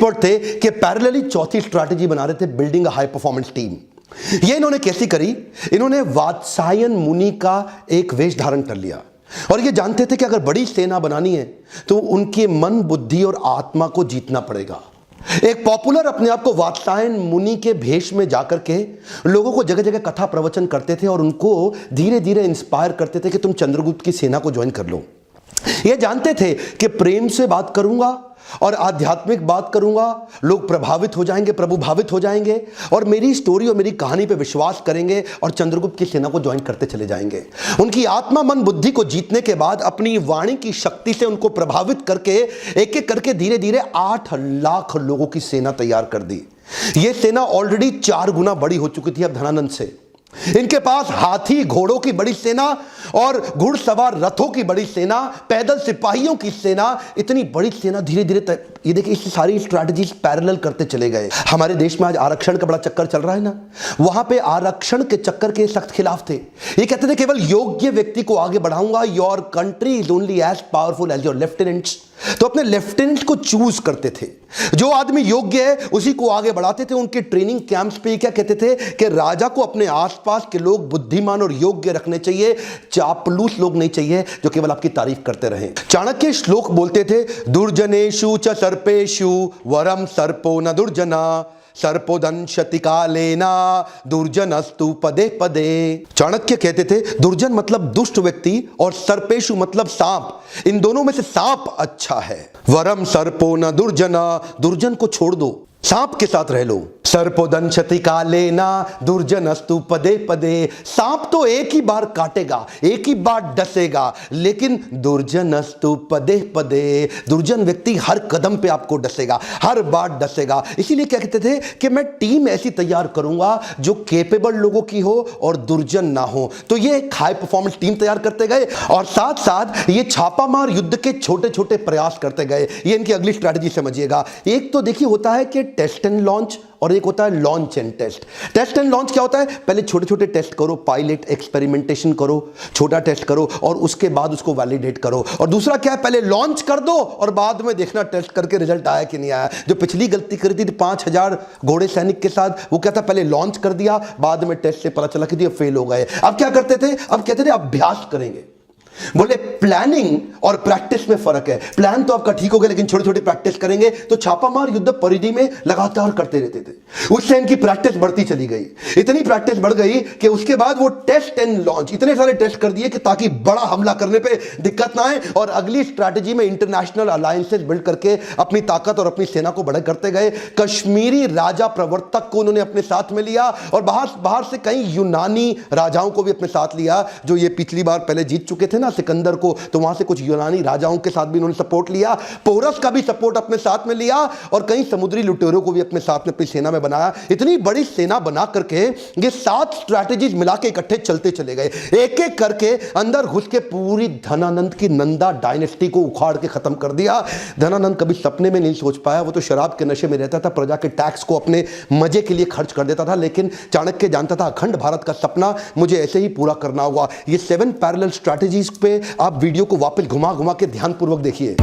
Expert थे कि parallelly चौथी स्ट्रैटेजी बना रहे थे, building a high performance team. ये इन्होंने कैसी करी? इन्होंने वात्सायन मुनि का एक वेश धारण कर लिया और ये जानते थे कि अगर बड़ी सेना बनानी है तो उनके मन, बुद्धि और आत्मा को जीतना पड़ेगा। एक पॉपुलर अपने आप को वात्सायन मुनि के भेष में जाकर के लोगों को जगह जगह कथा प्रवचन करते थे और उनको धीरे धीरे इंस्पायर करते थे कि तुम चंद्रगुप्त की सेना को ज्वाइन कर लो। ये जानते थे कि प्रेम से बात करूंगा और आध्यात्मिक बात करूंगा, लोग प्रभावित हो जाएंगे, प्रभु भावित हो जाएंगे और मेरी स्टोरी और मेरी कहानी पे विश्वास करेंगे और चंद्रगुप्त की सेना को ज्वाइन करते चले जाएंगे। उनकी आत्मा, मन, बुद्धि को जीतने के बाद अपनी वाणी की शक्ति से उनको प्रभावित करके एक एक करके धीरे धीरे 8 लाख लोगों की सेना तैयार कर दी। यह सेना ऑलरेडी 4 गुना बड़ी हो चुकी थी अब धनानंद से। इनके पास हाथी घोड़ों की बड़ी सेना और घुड़सवार रथों की बड़ी सेना, पैदल सिपाहियों की सेना, इतनी बड़ी सेना धीरे धीरे ये देखिए इस सारी स्ट्रैटेजीज पैरेलल करते चले गए। हमारे देश में आज आरक्षण का बड़ा चक्कर चल रहा है ना, वहां पे आरक्षण के चक्कर के सख्त खिलाफ थे। ये कहते थे केवल योग्य व्यक्ति को आगे बढ़ाऊंगा, your country is only as powerful as your lieutenants. तो अपने लेफ्टिनेंट को चूज करते थे, जो आदमी योग्य है उसी को आगे बढ़ाते थे। उनके ट्रेनिंग कैंप्स पे क्या कहते थे कि राजा को अपने आसपास के लोग बुद्धिमान और योग्य रखने चाहिए, चापलूस लोग नहीं चाहिए जो केवल आपकी तारीफ करते रहें। चाणक्य श्लोक बोलते थे, दुर्जनेषु च सर्पेषु वरम सर्पो न दुर्जना, सर्पोदंशति कालेना दुर्जनस्तु पदे पदे। चाणक्य कहते थे दुर्जन मतलब दुष्ट व्यक्ति और सर्पेशु मतलब सांप, इन दोनों में से सांप अच्छा है। वरम सर्पो न दुर्जना, दुर्जन को छोड़ दो, सांप के साथ रह लो। सर्पोदंशति कालेना दुर्जनस्तु पदे पदे, सांप तो एक ही बार काटेगा, एक ही बार डसेगा, लेकिन दुर्जनस्तु पदे पदे, दुर्जन व्यक्ति हर कदम पे आपको डसेगा, हर बार डसेगा। इसीलिए क्या कहते थे कि मैं टीम ऐसी तैयार करूंगा जो केपेबल लोगों की हो और दुर्जन ना हो। तो ये एक हाई परफॉर्मेंस टीम तैयार करते गए और साथ साथ ये छापामार युद्ध के छोटे छोटे प्रयास करते गए। ये इनकी अगली स्ट्रैटेजी समझिएगा। एक तो देखिए होता है कि टेस्ट एंड लॉन्च और एक होता है launch and test. Test and launch क्या होता है? पहले छोटे छोटे टेस्ट करो, पायलट एक्सपेरिमेंटेशन करो, छोटा टेस्ट करो और उसके बाद उसको वैलिडेट करो। और दूसरा क्या है, पहले लॉन्च कर दो और बाद में देखना टेस्ट करके रिजल्ट आया कि नहीं आया। जो पिछली गलती करी थी 5000 घोड़े सैनिक के साथ, वो क्या था, पहले लॉन्च कर दिया, बाद में टेस्ट से पता चला कि फेल हो गए। अब क्या करते थे, अब कहते थे अभ्यास करेंगे। बोले प्लानिंग और प्रैक्टिस में फर्क है। प्लान तो आपका ठीक हो गया लेकिन छोटी छोटी प्रैक्टिस करेंगे। तो छापामार युद्ध परिधि में लगातार करते रहते थे। उससे इनकी प्रैक्टिस बढ़ती चली गई, इतनी प्रैक्टिस बढ़ गई कि उसके बाद वो टेस्ट एंड लॉन्च, इतने सारे टेस्ट कर दिए कि ताकि बड़ा हमला करने पे दिक्कत ना आए। और अगली स्ट्रैटेजी में इंटरनेशनल अलायंसेस बिल्ड करके अपनी ताकत और अपनी सेना को बड़ा करते गए। कश्मीरी राजा प्रवर्तक को उन्होंने अपने साथ में लिया और बाहर से कई यूनानी राजाओं को भी अपने साथ लिया, जो ये पिछली बार पहले जीत चुके थे ना सिकंदर को, तो वहां से कुछ यूनानी राजाओं के साथ भी उन्होंने सपोर्ट लिया। पोरस का भी सपोर्ट अपने साथ में लिया और कई समुद्री लुटेरों को भी अपने साथ में अपनी सेना में बनाया। इतनी बड़ी सेना बना करके ये 7 स्ट्रैटेजीज मिला के इकट्ठे चलते चले गए। एक एक करके अंदर घुस के पूरी धनानंद की नंदा डायनेस्टी को उखाड़ के खत्म कर दिया। धनानंद कभी सपने में नहीं सोच पाया, वो तो शराब के नशे में रहता था, प्रजा के टैक्स को अपने मजे के लिए खर्च कर देता था। लेकिन चाणक्य जानता था अखंड भारत का सपना मुझे ऐसे ही पूरा करना होगा। ये 7 पैरेलल स्ट्रैटेजीज पे आप वीडियो को वापस घुमा घुमा के ध्यानपूर्वक देखिए।